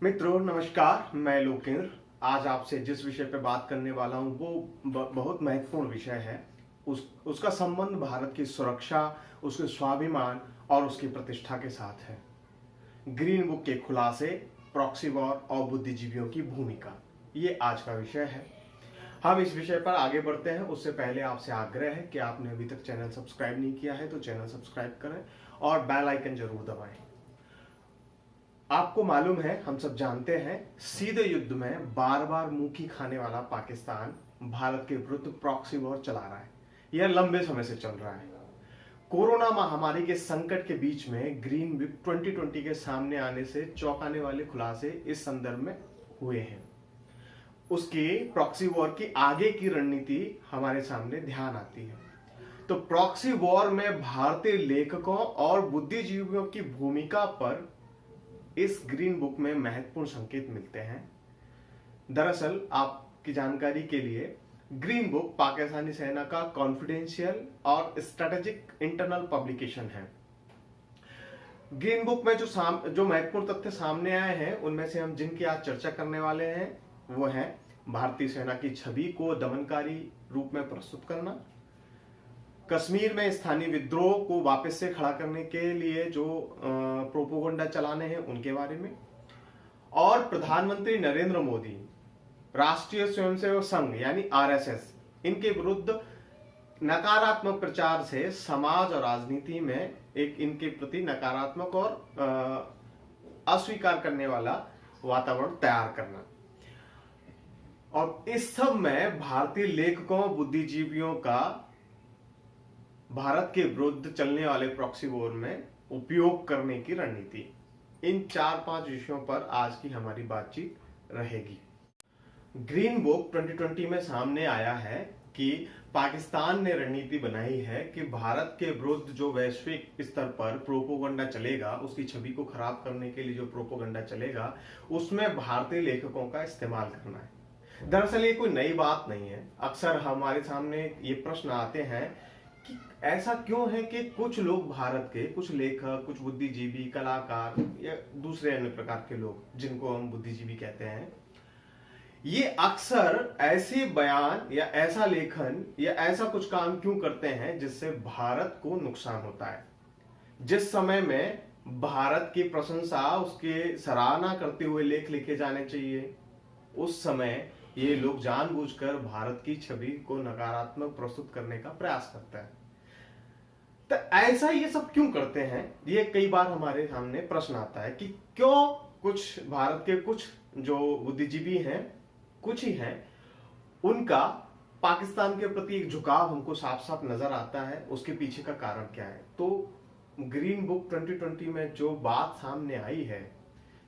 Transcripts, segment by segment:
मित्रों नमस्कार, मैं लोकेंद्र। आज आपसे जिस विषय पे बात करने वाला हूँ वो बहुत महत्वपूर्ण विषय है। उसका संबंध भारत की सुरक्षा, उसके स्वाभिमान और उसकी प्रतिष्ठा के साथ है। ग्रीन बुक के खुलासे, प्रॉक्सी वॉर और बुद्धिजीवियों की भूमिका, ये आज का विषय है। हम इस विषय पर आगे बढ़ते हैं उससे पहले आपसे आग्रह है कि आपने अभी तक चैनल सब्सक्राइब नहीं किया है तो चैनल सब्सक्राइब करें और बेल आइकन जरूर दबाएं। आपको मालूम है, हम सब जानते हैं, सीधे युद्ध में बार बार मुंह की खाने वाला पाकिस्तान भारत के विरुद्ध प्रॉक्सी वॉर चला रहा है। यह लंबे समय से चल रहा है। कोरोना महामारी के संकट के बीच में ग्रीन बुक 2020 के सामने आने से चौंकाने वाले खुलासे इस संदर्भ में हुए हैं। उसकी प्रॉक्सी वॉर की आगे की रणनीति हमारे सामने ध्यान आती है। तो प्रॉक्सी वॉर में भारतीय लेखकों और बुद्धिजीवियों की भूमिका पर इस ग्रीन बुक में महत्वपूर्ण संकेत मिलते हैं। दरअसल आपकी जानकारी के लिए ग्रीन बुक पाकिस्तानी सेना का कॉन्फिडेंशियल और स्ट्रेटेजिक इंटरनल पब्लिकेशन है। ग्रीन बुक में जो महत्वपूर्ण तथ्य सामने आए हैं उनमें से हम जिनकी आज चर्चा करने वाले हैं वो है भारतीय सेना की छवि को दमनकारी रूप में प्रस्तुत करना, कश्मीर में स्थानीय विद्रोह को वापस से खड़ा करने के लिए जो प्रोपोगंडा चलाने हैं उनके बारे में, और प्रधानमंत्री नरेंद्र मोदी राष्ट्रीय स्वयंसेवक संघ यानी आरएसएस इनके विरुद्ध नकारात्मक प्रचार से समाज और राजनीति में एक इनके प्रति नकारात्मक और अस्वीकार करने वाला वातावरण तैयार करना। और इस सब में भारतीय लेखकों बुद्धिजीवियों का भारत के विरुद्ध चलने वाले प्रॉक्सी वॉर में उपयोग करने की रणनीति, इन 4-5 विषयों पर आज की हमारी बातचीत रहेगी। ग्रीन बुक 2020 में सामने आया है कि पाकिस्तान ने रणनीति बनाई है कि भारत के विरुद्ध जो वैश्विक स्तर पर प्रोपोगंडा चलेगा, उसकी छवि को खराब करने के लिए जो प्रोपोगंडा चलेगा उसमें भारतीय लेखकों का इस्तेमाल करना है। दरअसल ये कोई नई बात नहीं है। अक्सर हमारे सामने ये प्रश्न आते हैं कि ऐसा क्यों है कि कुछ लोग भारत के, कुछ लेखक, कुछ बुद्धिजीवी, कलाकार या दूसरे अन्य प्रकार के लोग जिनको हम बुद्धिजीवी कहते हैं, ये अक्सर ऐसे बयान या ऐसा लेखन या ऐसा कुछ काम क्यों करते हैं जिससे भारत को नुकसान होता है। जिस समय में भारत की प्रशंसा, उसके सराहना करते हुए लेख लिखे जाने चाहिए, उस समय ये लोग जानबूझकर भारत की छवि को नकारात्मक प्रस्तुत करने का प्रयास करता है। तो ऐसा ये सब क्यों करते हैं, ये कई बार हमारे सामने प्रश्न आता है कि क्यों कुछ भारत के कुछ जो बुद्धिजीवी हैं, कुछ ही हैं, उनका पाकिस्तान के प्रति एक झुकाव हमको साफ साफ नजर आता है। उसके पीछे का कारण क्या है? तो ग्रीन बुक 2020 में जो बात सामने आई है,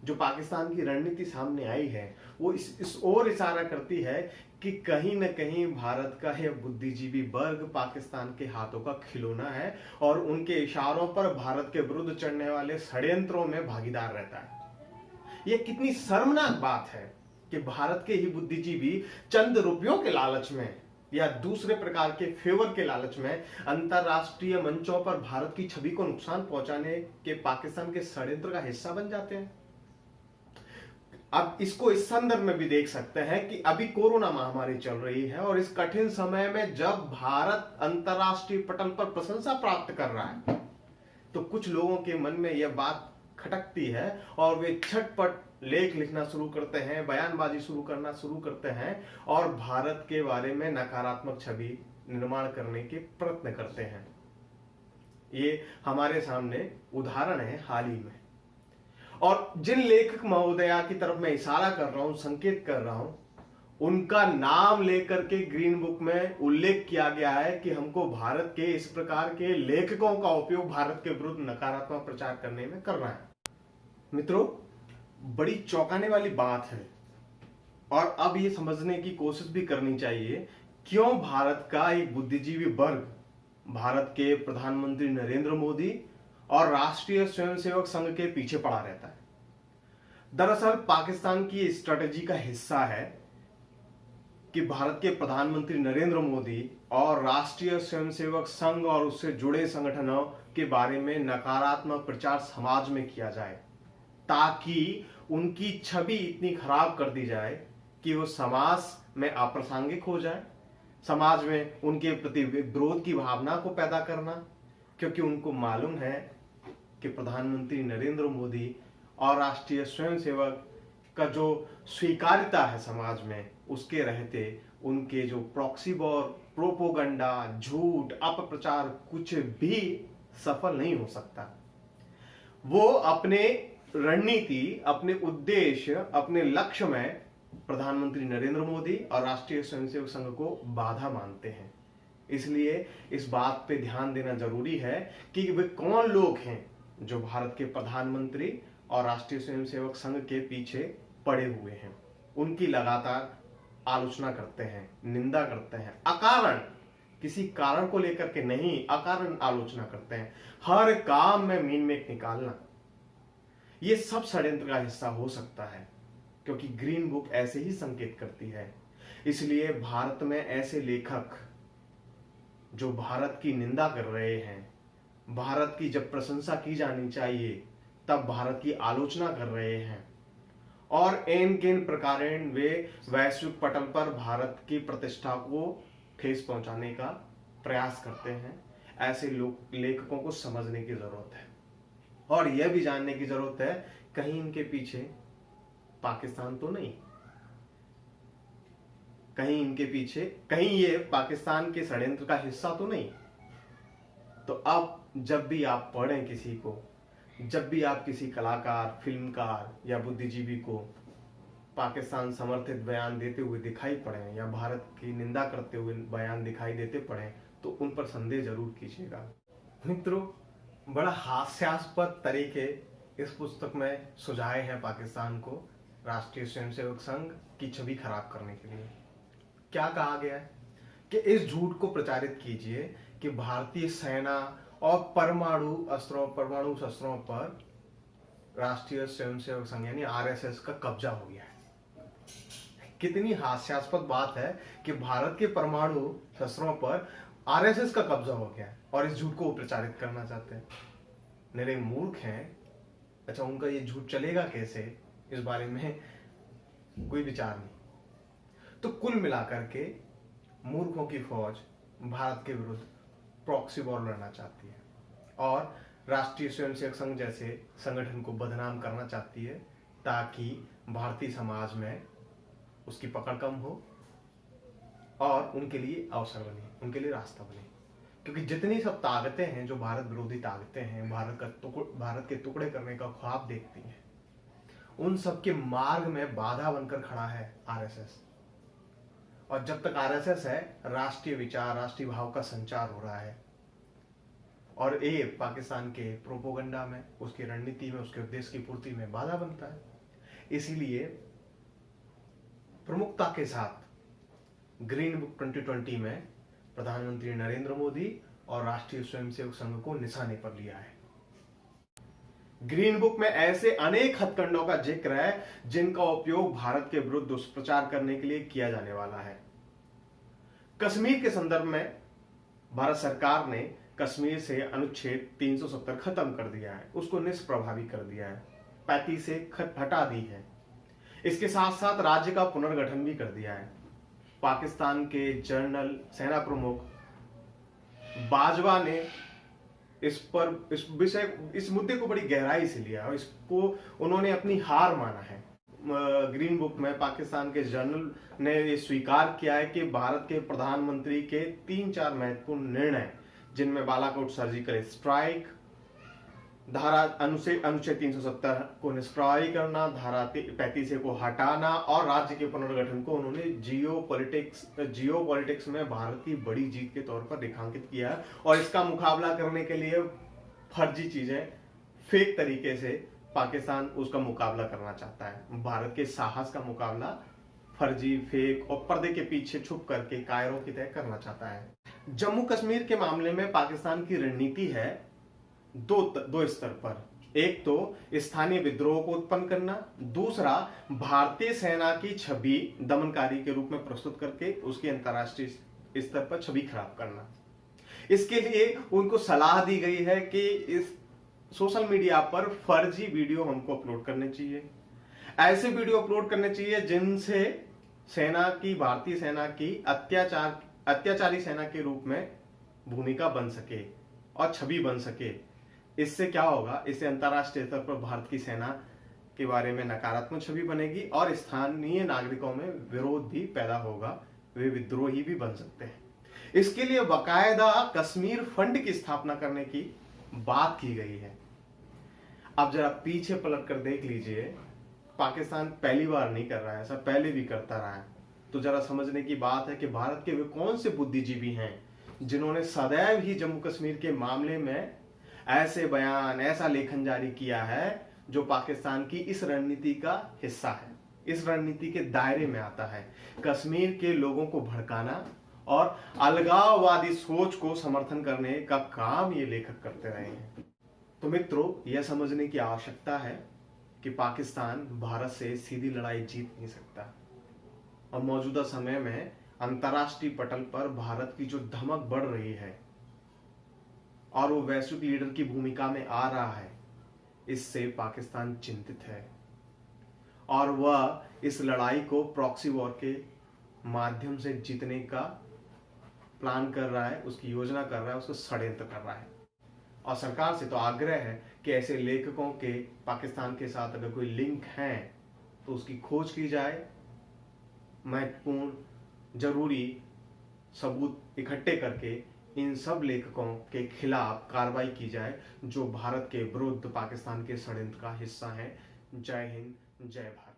जो पाकिस्तान की रणनीति सामने आई है, वो इस ओर इशारा करती है कि कहीं न कहीं भारत का यह बुद्धिजीवी वर्ग पाकिस्तान के हाथों का खिलौना है और उनके इशारों पर भारत के विरुद्ध चढ़ने वाले षड्यंत्रों में भागीदार रहता है। यह कितनी शर्मनाक बात है कि भारत के ही बुद्धिजीवी चंद रुपयों के लालच में या दूसरे प्रकार के फेवर के लालच में अंतरराष्ट्रीय मंचों पर भारत की छवि को नुकसान पहुंचाने के पाकिस्तान के षड्यंत्र का हिस्सा बन जाते हैं। अब इसको इस संदर्भ में भी देख सकते हैं कि अभी कोरोना महामारी चल रही है और इस कठिन समय में जब भारत अंतरराष्ट्रीय पटल पर प्रशंसा प्राप्त कर रहा है तो कुछ लोगों के मन में यह बात खटकती है और वे झटपट लेख लिखना शुरू करते हैं, बयानबाजी करना शुरू करते हैं और भारत के बारे में नकारात्मक छवि निर्माण करने के प्रयत्न करते हैं। ये हमारे सामने उदाहरण है हाल ही में। और जिन लेखक महोदया की तरफ मैं इशारा कर रहा हूं, संकेत कर रहा हूं, उनका नाम लेकर के ग्रीन बुक में उल्लेख किया गया है कि हमको भारत के इस प्रकार के लेखकों का उपयोग भारत के विरुद्ध नकारात्मक प्रचार करने में करना है। मित्रों, बड़ी चौंकाने वाली बात है और अब ये समझने की कोशिश भी करनी चाहिए क्यों भारत का एक बुद्धिजीवी वर्ग भारत के प्रधानमंत्री नरेंद्र मोदी और राष्ट्रीय स्वयंसेवक संघ के पीछे पड़ा रहता है। दरअसल पाकिस्तान की स्ट्रेटेजी का हिस्सा है कि भारत के प्रधानमंत्री नरेंद्र मोदी और राष्ट्रीय स्वयंसेवक संघ और उससे जुड़े संगठनों के बारे में नकारात्मक प्रचार समाज में किया जाए ताकि उनकी छवि इतनी खराब कर दी जाए कि वो समाज में अप्रासंगिक हो जाए, समाज में उनके प्रति विरोध की भावना को पैदा करना, क्योंकि उनको मालूम है कि प्रधानमंत्री नरेंद्र मोदी और राष्ट्रीय स्वयंसेवक का जो स्वीकार्यता है समाज में, उसके रहते उनके जो प्रॉक्सी वॉर, प्रोपोगंडा, झूठ, अपप्रचार कुछ भी सफल नहीं हो सकता। वो अपने रणनीति, अपने उद्देश्य, अपने लक्ष्य में प्रधानमंत्री नरेंद्र मोदी और राष्ट्रीय स्वयंसेवक संघ को बाधा मानते हैं। इसलिए इस बात पे ध्यान देना जरूरी है कि वे कौन लोग हैं जो भारत के प्रधानमंत्री और राष्ट्रीय स्वयंसेवक संघ के पीछे पड़े हुए हैं। उनकी लगातार आलोचना करते हैं, निंदा करते हैं, अकारण, किसी कारण को लेकर के नहीं, अकारण आलोचना करते हैं, हर काम में मीन मेख निकालना, ये सब षड्यंत्र का हिस्सा हो सकता है, क्योंकि ग्रीन बुक ऐसे ही संकेत करती है। इसलिए भारत में ऐसे लेखक जो भारत की निंदा कर रहे हैं, भारत की जब प्रशंसा की जानी चाहिए तब भारत की आलोचना कर रहे हैं, और एन केन प्रकारेण वे वैश्विक पटल पर भारत की प्रतिष्ठा को ठेस पहुंचाने का प्रयास करते हैं। ऐसे लोग, लेखकों को समझने की जरूरत है और यह भी जानने की जरूरत है कहीं इनके पीछे पाकिस्तान तो नहीं, कहीं इनके पीछे, कहीं ये पाकिस्तान के षड्यंत्र का हिस्सा तो नहीं। तो अब जब भी आप पढ़ें किसी को, जब भी आप किसी कलाकार, फिल्मकार या बुद्धिजीवी को पाकिस्तान समर्थित बयान देते हुए दिखाई पड़े या भारत की निंदा करते हुए बयान दिखाई देते पड़े, तो उन पर संदेह जरूर कीजिएगा। मित्रों, बड़ा हास्यास्पद तरीके इस पुस्तक में सुझाए हैं पाकिस्तान को राष्ट्रीय स्वयंसेवक संघ की छवि खराब करने के लिए। क्या कहा गया है कि इस झूठ को प्रचारित कीजिए कि भारतीय सेना और परमाणु शस्त्रों पर राष्ट्रीय स्वयंसेवक संघ यानी आरएसएस का कब्जा हो गया है। कितनी हास्यास्पद बात है कि भारत के परमाणु शस्त्रों पर आरएसएस का कब्जा हो गया है और इस झूठ को प्रचारित करना चाहते हैं। मेरे मूर्ख हैं। अच्छा, उनका ये झूठ चलेगा कैसे, इस बारे में कोई विचार नहीं। तो कुल मिलाकर के मूर्खों की फौज भारत के विरुद्ध प्रॉक्सी वॉर लड़ना चाहती है और राष्ट्रीय स्वयंसेवक संघ जैसे संगठन को बदनाम करना चाहती है, ताकि भारतीय समाज में उसकी पकड़ कम हो और उनके लिए अवसर बने, उनके लिए रास्ता बने। क्योंकि जितनी सब ताकतें हैं जो भारत विरोधी ताकतें हैं, भारत के टुकड़े करने का ख्वाब देखती हैं, उन सब के मार्ग में बाधा बनकर खड़ा है आरएसएस। और जब तक आरएसएस है, राष्ट्रीय विचार, राष्ट्रीय भाव का संचार हो रहा है और ये पाकिस्तान के प्रोपोगंडा में, उसकी रणनीति में, उसके उद्देश्य की पूर्ति में बाधा बनता है। इसीलिए प्रमुखता के साथ ग्रीन बुक 2020 में प्रधानमंत्री नरेंद्र मोदी और राष्ट्रीय स्वयंसेवक संघ को निशाने पर लिया है। ग्रीन बुक में ऐसे अनेक हथकंडों का जिक्र है जिनका उपयोग भारत के विरुद्ध दुष्प्रचार करने के लिए किया जाने वाला है। कश्मीर के संदर्भ में भारत सरकार ने कश्मीर से अनुच्छेद 370 खत्म कर दिया है, उसको निष्प्रभावी कर दिया है, 35 से हटा दी है। इसके साथ साथ राज्य का पुनर्गठन भी कर दिया है। पाकिस्तान के जनरल सेना प्रमुख बाजवा ने इस मुद्दे को बड़ी गहराई से लिया और इसको उन्होंने अपनी हार माना है। ग्रीन बुक में पाकिस्तान के जनरल ने ये स्वीकार किया है कि भारत के प्रधानमंत्री के 3-4 महत्वपूर्ण निर्णय, जिनमें बालाकोट सर्जिकल स्ट्राइक, धारा अनुच्छेद 370 को निष्प्रभावी करना, धारा 35 को हटाना और राज्य के पुनर्गठन को उन्होंने जियो पॉलिटिक्स में भारत की बड़ी जीत के तौर पर रेखांकित किया है। और इसका मुकाबला करने के लिए फर्जी चीजें, फेक तरीके से पाकिस्तान उसका मुकाबला करना चाहता है। भारत के साहस का मुकाबला फर्जी, फेक और पर्दे के पीछे छुप करके कायरों की तरह करना चाहता है। जम्मू कश्मीर के मामले में पाकिस्तान की रणनीति है दो स्तर पर। एक तो स्थानीय विद्रोह को उत्पन्न करना, दूसरा भारतीय सेना की छवि दमनकारी के रूप में प्रस्तुत करके उसकी अंतर्राष्ट्रीय स्तर पर छवि खराब करना। इसके लिए उनको सलाह दी गई है कि इस सोशल मीडिया पर फर्जी वीडियो हमको अपलोड करने चाहिए, ऐसे वीडियो अपलोड करने चाहिए जिनसे सेना की, भारतीय सेना की अत्याचारी सेना के रूप में भूमिका बन सके और छवि बन सके। इससे क्या होगा, इससे अंतर्राष्ट्रीय स्तर पर भारत की सेना के बारे में नकारात्मक छवि बनेगी और स्थानीय नागरिकों में विरोध भी पैदा होगा, वे विद्रोही भी बन सकते हैं। इसके लिए बाकायदा कश्मीर फंड की स्थापना करने की बात की गई है। अब जरा पीछे पलट कर देख लीजिए, पाकिस्तान पहली बार नहीं कर रहा है, ऐसा पहले भी करता रहा है। तो जरा समझने की बात है कि भारत के वे कौन से बुद्धिजीवी हैं जिन्होंने सदैव ही जम्मू कश्मीर के मामले में ऐसे बयान, ऐसा लेखन जारी किया है जो पाकिस्तान की इस रणनीति का हिस्सा है, इस रणनीति के दायरे में आता है। कश्मीर के लोगों को भड़काना और अलगाववादी सोच को समर्थन करने का काम ये लेखक करते रहे हैं। तो मित्रों, यह समझने की आवश्यकता है कि पाकिस्तान भारत से सीधी लड़ाई जीत नहीं सकता और मौजूदा समय में अंतर्राष्ट्रीय पटल पर भारत की जो धमक बढ़ रही है और वो वैश्विक लीडर की भूमिका में आ रहा है, इससे पाकिस्तान चिंतित है और वह इस लड़ाई को प्रॉक्सी वॉर के माध्यम से जीतने का प्लान कर रहा है, उसकी योजना कर रहा है, उसको षड्यंत्र कर रहा है। और सरकार से तो आग्रह है कि ऐसे लेखकों के पाकिस्तान के साथ अगर कोई लिंक हैं तो उसकी खोज की जाए, महत्वपूर्ण जरूरी सबूत इकट्ठे करके इन सब लेखकों के खिलाफ कार्रवाई की जाए जो भारत के विरुद्ध पाकिस्तान के षड्यंत्र का हिस्सा है। जय हिंद, जय भारत।